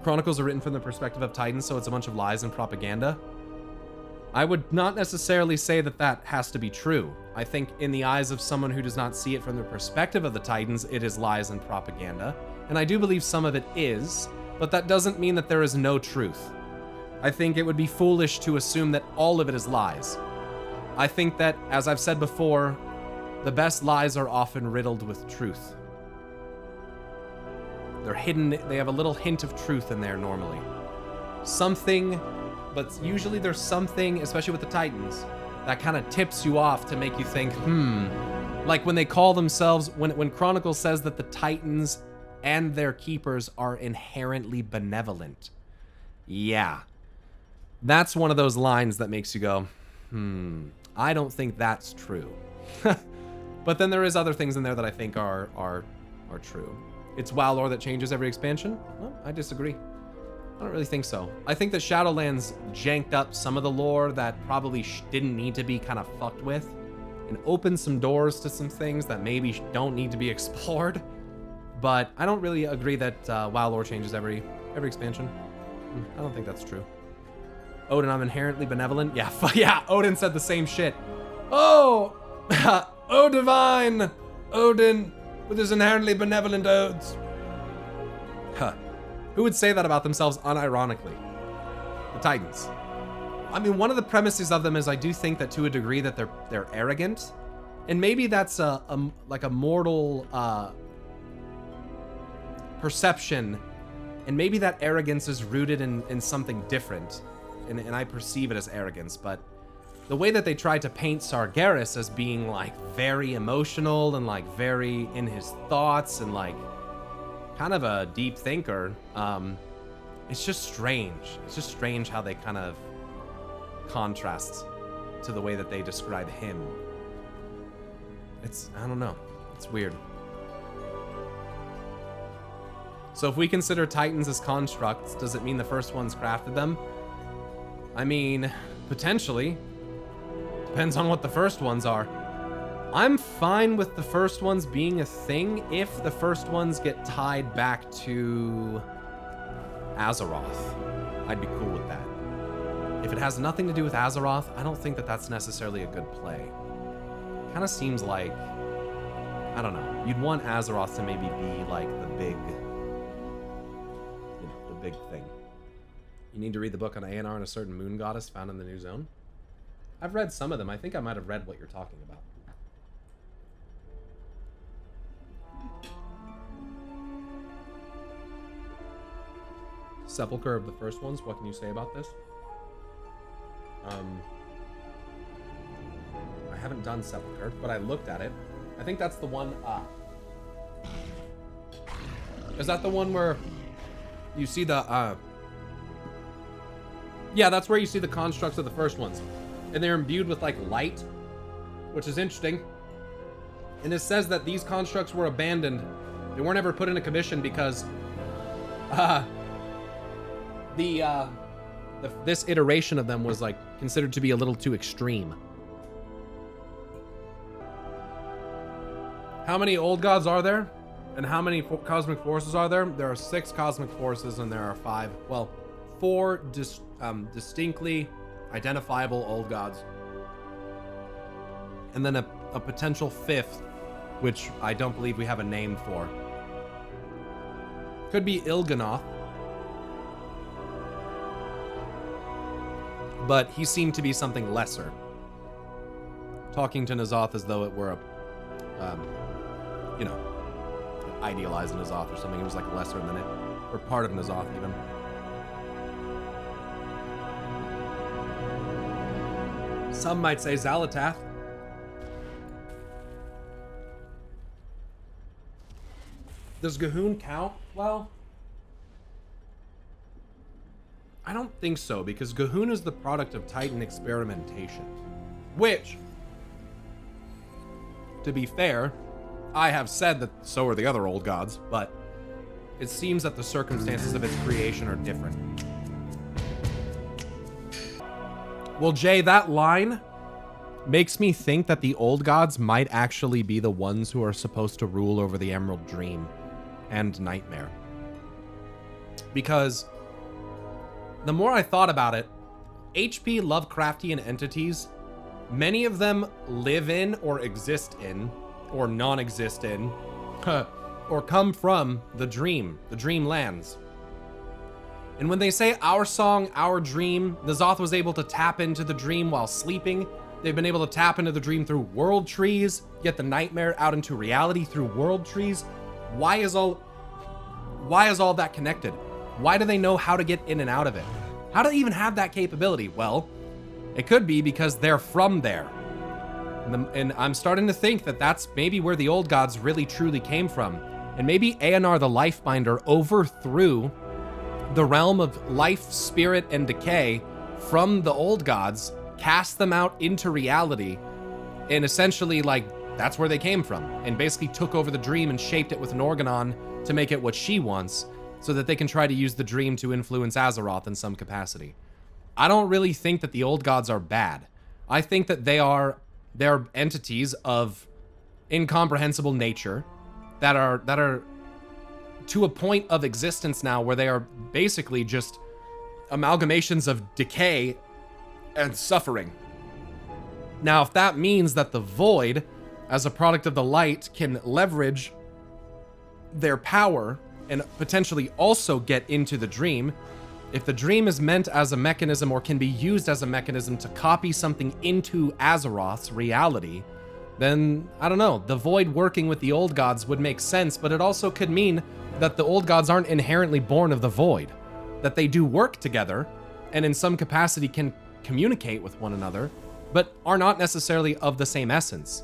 Chronicles are written from the perspective of Titans, so it's a bunch of lies and propaganda. I would not necessarily say that that has to be true. I think in the eyes of someone who does not see it from the perspective of the Titans, it is lies and propaganda. And I do believe some of it is, but that doesn't mean that there is no truth. I think it would be foolish to assume that all of it is lies. I think that, as I've said before, the best lies are often riddled with truth. They're hidden, they have a little hint of truth in there normally. Something, but usually there's something, especially with the Titans, that kind of tips you off to make you think, like when they call themselves, when Chronicles says that the Titans and their keepers are inherently benevolent. Yeah. That's one of those lines that makes you go, I don't think that's true. But then there is other things in there that I think are true. It's WoW lore that changes every expansion? Well, I disagree. I don't really think so. I think that Shadowlands janked up some of the lore that probably didn't need to be kind of fucked with, and opened some doors to some things that maybe don't need to be explored. But I don't really agree that WoW lore changes every expansion. I don't think that's true. Odin, I'm inherently benevolent. Yeah, yeah, Odin said the same shit. Oh, oh divine, Odin with his inherently benevolent odes. Huh. Who would say that about themselves unironically? The Titans. I mean, one of the premises of them is I do think that to a degree that they're arrogant, and maybe that's like a mortal perception, and maybe that arrogance is rooted in something different, and I perceive it as arrogance. But the way that they tried to paint Sargeras as being like very emotional and like very in his thoughts and like kind of a deep thinker, it's just strange. It's just strange how they kind of contrast to the way that they describe him. I don't know. It's weird. So if we consider Titans as constructs, does it mean the first ones crafted them? I mean, potentially. Depends on what the first ones are. I'm fine with the first ones being a thing if the first ones get tied back to Azeroth. I'd be cool with that. If it has nothing to do with Azeroth, I don't think that that's necessarily a good play. Kind of seems like, I don't know, you'd want Azeroth to maybe be like the big thing. You need to read the book on A&R and a certain moon goddess found in the New Zone. I've read some of them. I think I might have read what you're talking about. Sepulchre of the first ones. What can you say about this? I haven't done Sepulchre, but I looked at it. I think that's the one. Is that the one where you see the? Yeah, that's where you see the constructs of the first ones. And they're imbued with like light, which is interesting. And it says that these constructs were abandoned. They weren't ever put into commission because this iteration of them was like considered to be a little too extreme. How many old gods are there? And how many cosmic forces are there? There are 6 cosmic forces and there are 4 distinctly identifiable old gods. And then a potential 5th, which I don't believe we have a name for. Could be Il'gynoth. But he seemed to be something lesser. Talking to N'Zoth as though it were a, idealized N'Zoth or something. It was like lesser than it. Or part of N'Zoth even. Some might say Xal'atath. Does G'huun count? Well, I don't think so, because G'huun is the product of Titan experimentation. Which, to be fair, I have said that so are the other old gods, but it seems that the circumstances of its creation are different. Well, Jay, that line makes me think that the old gods might actually be the ones who are supposed to rule over the Emerald Dream and Nightmare. Because the more I thought about it, HP Lovecraftian entities, many of them live in or exist in, or non-exist in, or come from the dreamlands. And when they say our song, our dream, N'Zoth was able to tap into the dream while sleeping. They've been able to tap into the dream through world trees, get the nightmare out into reality through world trees. Why is all that connected? Why do they know how to get in and out of it? How do they even have that capability? Well, it could be because they're from there. And I'm starting to think that that's maybe where the old gods really truly came from. And maybe Aenar the Lifebinder overthrew the realm of life, spirit, and decay from the old gods, cast them out into reality, and essentially, like, that's where they came from, and basically took over the dream and shaped it with an organon to make it what she wants, so that they can try to use the dream to influence Azeroth in some capacity. I don't really think that the old gods are bad. I think that they're entities of incomprehensible nature that are to a point of existence now where they are basically just amalgamations of decay and suffering. Now, if that means that the void, as a product of the light, can leverage their power and potentially also get into the dream, if the dream is meant as a mechanism or can be used as a mechanism to copy something into Azeroth's reality, then, I don't know, the void working with the old gods would make sense, but it also could mean that the old gods aren't inherently born of the void, that they do work together and in some capacity can communicate with one another, but are not necessarily of the same essence.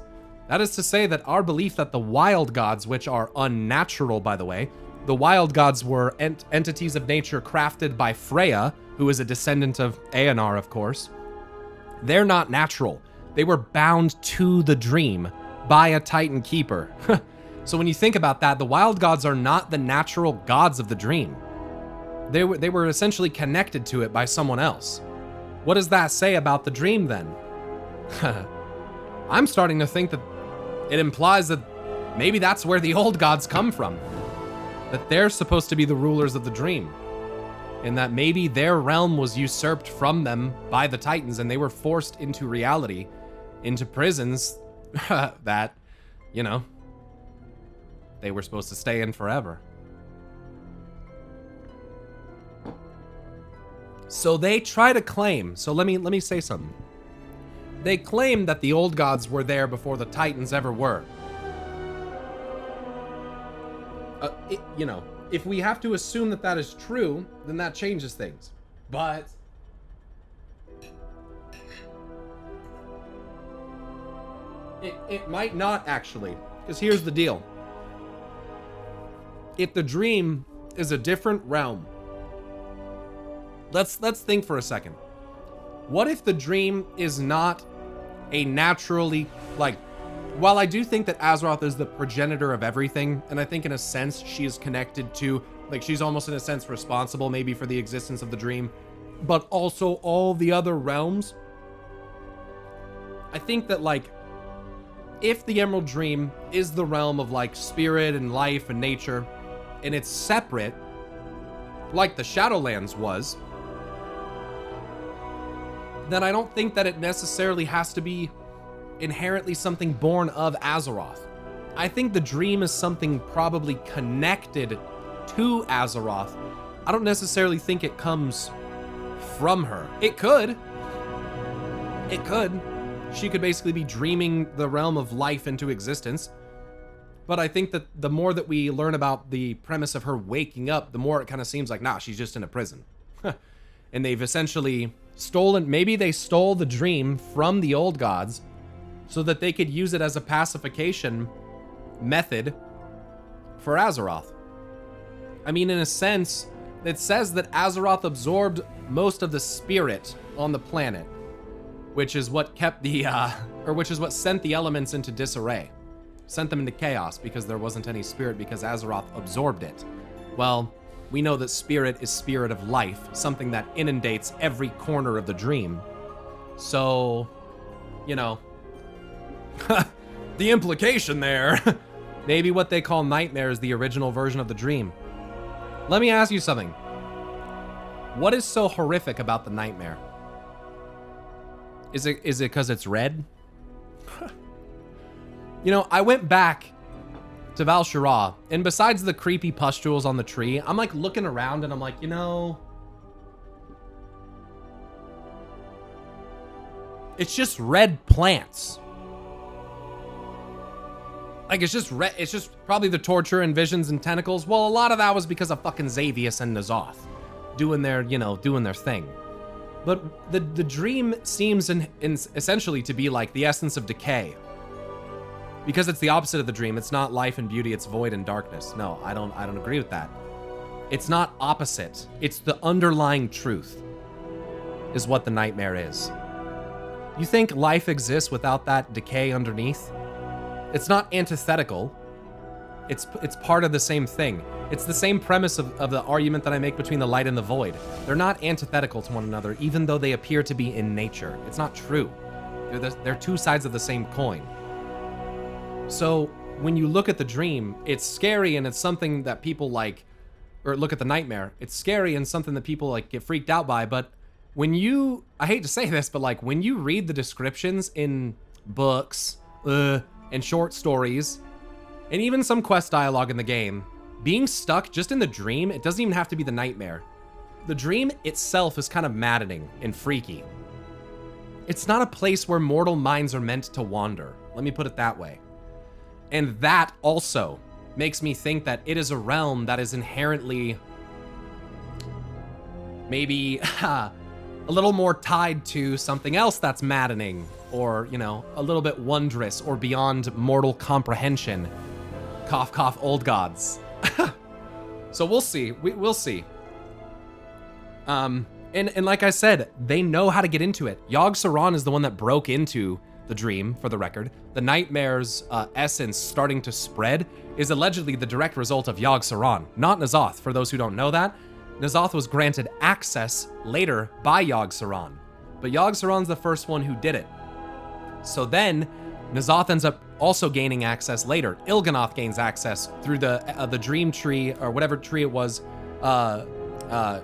That is to say that our belief that the wild gods, which are unnatural, by the way, the wild gods were entities of nature crafted by Freya, who is a descendant of Aenar, of course. They're not natural. They were bound to the dream by a Titan Keeper. So when you think about that, the wild gods are not the natural gods of the dream. They were essentially connected to it by someone else. What does that say about the dream then? I'm starting to think that it implies that maybe that's where the old gods come from. That they're supposed to be the rulers of the dream. And that maybe their realm was usurped from them by the Titans and they were forced into reality, into prisons that, you know, they were supposed to stay in forever. So they try to claim, so let me say something. They claim that the old gods were there before the Titans ever were. You know, if we have to assume that that is true, then that changes things. But it might not actually, because here's the deal. If the dream is a different realm, let's think for a second. What if the dream is not a naturally, like, while I do think that Azeroth is the progenitor of everything, and I think in a sense she is connected to, like, she's almost in a sense responsible maybe for the existence of the dream, but also all the other realms, I think that, like, if the Emerald Dream is the realm of, like, spirit and life and nature, and it's separate, like the Shadowlands was, then I don't think that it necessarily has to be inherently something born of Azeroth. I think the dream is something probably connected to Azeroth. I don't necessarily think it comes from her. It could. It could. She could basically be dreaming the realm of life into existence. But I think that the more that we learn about the premise of her waking up, the more it kind of seems like, nah, she's just in a prison. And they've essentially stolen, maybe they stole the dream from the old gods so that they could use it as a pacification method for Azeroth. I mean, in a sense, it says that Azeroth absorbed most of the spirit on the planet, which is what kept the, which is what sent the elements into disarray. Sent them into chaos because there wasn't any spirit because Azeroth absorbed it. Well, we know that spirit is spirit of life, something that inundates every corner of the dream. So, you know, the implication there, maybe what they call nightmare is the original version of the dream. Let me ask you something. What is so horrific about the nightmare? Is it because it's red? You know, I went back to Val Shira, and besides the creepy pustules on the tree, I'm like looking around and I'm like, you know, it's just red plants. Like, it's just red. It's just probably the torture and visions and tentacles. Well, a lot of that was because of fucking Xavius and N'Zoth doing their, you know, doing their thing. But the dream seems essentially to be like the essence of decay. Because it's the opposite of the dream. It's not life and beauty, it's void and darkness. No, I don't agree with that. It's not opposite. It's the underlying truth is what the nightmare is. You think life exists without that decay underneath? It's not antithetical. It's part of the same thing. It's the same premise of the argument that I make between the light and the void. They're not antithetical to one another, even though they appear to be in nature. It's not true. They're two sides of the same coin. So when you look at the dream, it's scary and it's something that people like, or look at the nightmare, it's scary and something that people like get freaked out by. But when you, I hate to say this, but like when you read the descriptions in books and short stories, and even some quest dialogue in the game, being stuck just in the dream, it doesn't even have to be the nightmare. The dream itself is kind of maddening and freaky. It's not a place where mortal minds are meant to wander. Let me put it that way. And that also makes me think that it is a realm that is inherently maybe a little more tied to something else that's maddening, or, you know, a little bit wondrous or beyond mortal comprehension. Cough, cough, old gods. So we'll see. We'll see. And like I said, they know how to get into it. Yogg-Saron is the one that broke into the dream, for the record. The nightmare's essence starting to spread is allegedly the direct result of Yogg-Saron, not N'Zoth. For those who don't know that, N'Zoth was granted access later by Yogg-Saron, but Yogg-Saron's the first one who did it. So then N'Zoth ends up also gaining access later. Il'gynoth gains access through the dream tree, or whatever tree it was, the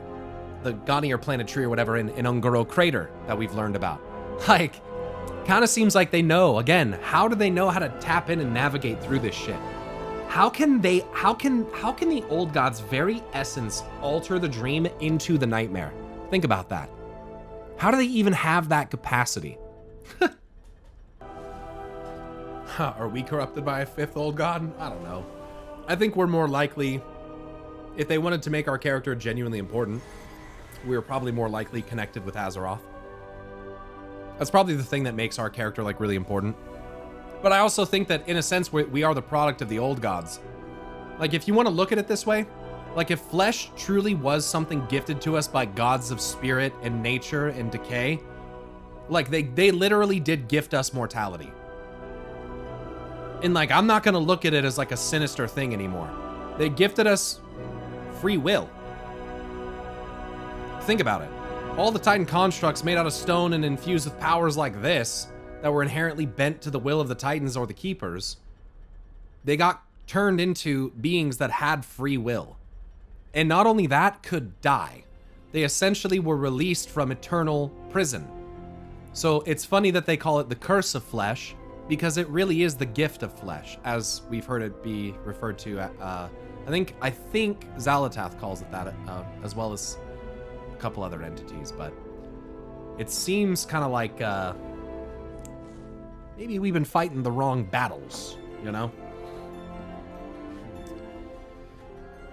Gonir planet tree or whatever in Ungoro Crater that we've learned about. Like, kind of seems like they know. Again, how do they know how to tap in and navigate through this shit? How can the old god's very essence alter the dream into the nightmare? Think about that. How do they even have that capacity? Are we corrupted by a fifth old god? I don't know. I think we're more likely, if they wanted to make our character genuinely important, we're probably more likely connected with Azeroth. That's probably the thing that makes our character like really important. But I also think that in a sense we are the product of the old gods. Like, if you want to look at it this way, like if flesh truly was something gifted to us by gods of spirit and nature and decay, like they literally did gift us mortality. And like, I'm not gonna look at it as like a sinister thing anymore. They gifted us free will. Think about it. All the Titan constructs made out of stone and infused with powers like this that were inherently bent to the will of the Titans or the Keepers, they got turned into beings that had free will. And not only that, could die. They essentially were released from eternal prison. So it's funny that they call it the curse of flesh, because it really is the gift of flesh, as we've heard it be referred to. I think Xalatath calls it that, as well as a couple other entities. But it seems kind of like maybe we've been fighting the wrong battles, you know?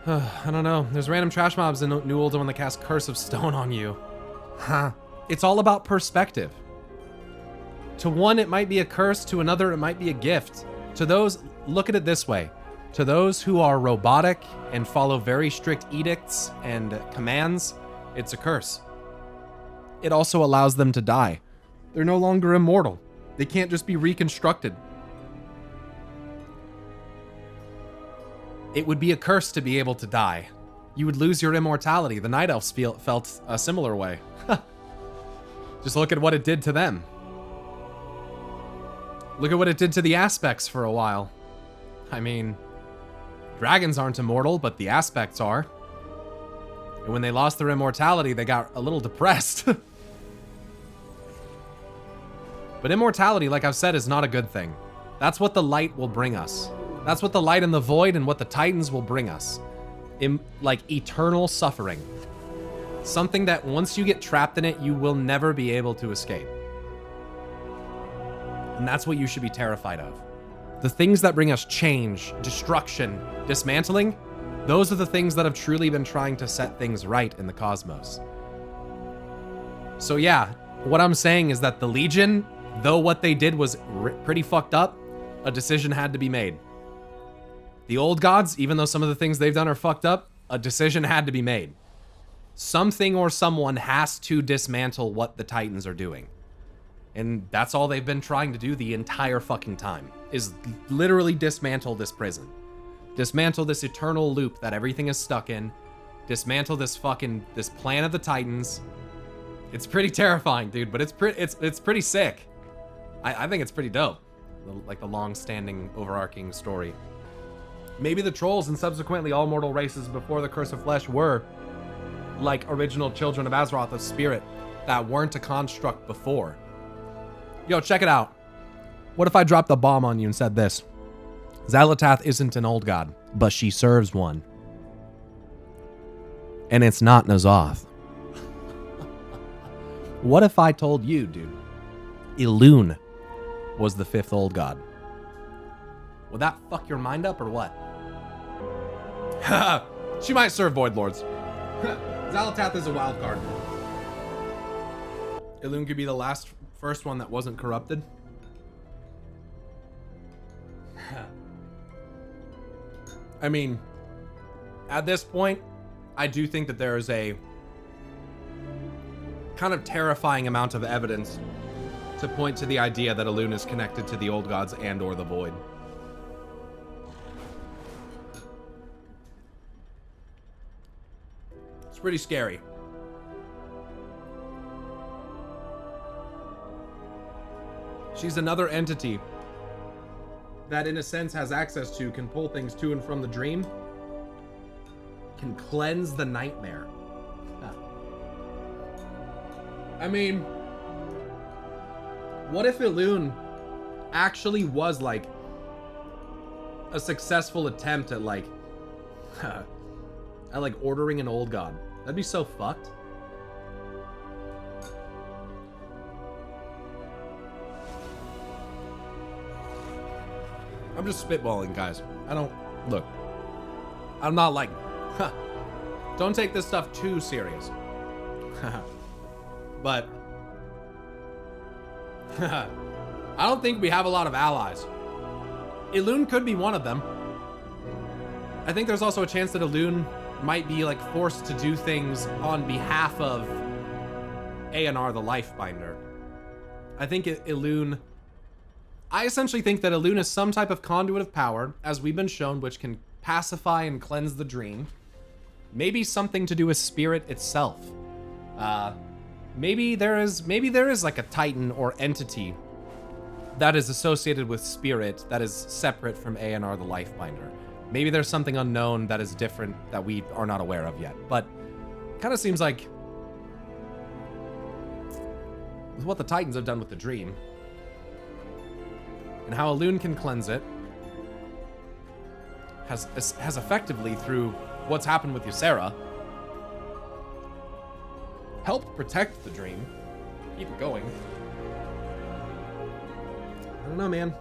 I don't know. There's random trash mobs in New Ulduan that cast Curse of Stone on you. Huh. It's all about perspective. To one, it might be a curse. To another, it might be a gift. To those, look at it this way. To those who are robotic and follow very strict edicts and commands, it's a curse. It also allows them to die. They're no longer immortal. They can't just be reconstructed. It would be a curse to be able to die. You would lose your immortality. The Night Elves felt a similar way. Just look at what it did to them. Look at what it did to the Aspects for a while. I mean, dragons aren't immortal, but the Aspects are. And when they lost their immortality, they got a little depressed. But immortality, like I've said, is not a good thing. That's what the light will bring us. That's what the light and the void and what the Titans will bring us. Like eternal suffering. Something that once you get trapped in it, you will never be able to escape. And that's what you should be terrified of. The things that bring us change, destruction, dismantling, those are the things that have truly been trying to set things right in the cosmos. So yeah, what I'm saying is that the Legion, though what they did was pretty fucked up, a decision had to be made. The old gods, even though some of the things they've done are fucked up, a decision had to be made. Something or someone has to dismantle what the Titans are doing. And that's all they've been trying to do the entire fucking time, is literally dismantle this prison. Dismantle this eternal loop that everything is stuck in. Dismantle this plan of the Titans. It's pretty terrifying, dude, but it's pretty sick. I think it's pretty dope. Like the long-standing, overarching story. Maybe the trolls and subsequently all mortal races before the Curse of Flesh were like original children of Azeroth of Spirit that weren't a construct before. Yo, check it out. What if I dropped a bomb on you and said this? Xal'atath isn't an old god, but she serves one. And it's not N'Zoth. What if I told you, dude, Elune was the 5th old god? Would that fuck your mind up or what? She might serve Void Lords. Xal'atath is a wild card. Elune could be the first one that wasn't corrupted. I mean, at this point, I do think that there is a kind of terrifying amount of evidence to point to the idea that Elune is connected to the old gods and or the void. It's pretty scary. She's another entity that in a sense has access to, can pull things to and from the dream, can cleanse the nightmare. I mean, what if Elune actually was like a successful attempt at like ordering an old god? That'd be so fucked. I'm just spitballing, guys. Look, I'm not like, don't take this stuff too serious. But I don't think we have a lot of allies. Elune could be one of them. I think there's also a chance that Elune might be like forced to do things on behalf of A&R the Lifebinder. I think Elune... I essentially think that Elune is some type of conduit of power, as we've been shown, which can pacify and cleanse the dream. Maybe something to do with Spirit itself. Maybe there is like a Titan or entity that is associated with Spirit that is separate from A&R the Lifebinder. Maybe there's something unknown that is different that we are not aware of yet. But it kind of seems like with what the Titans have done with the dream, and how Elune can cleanse it, has effectively, through what's happened with Ysera, helped protect the dream, keep it going. I don't know, man.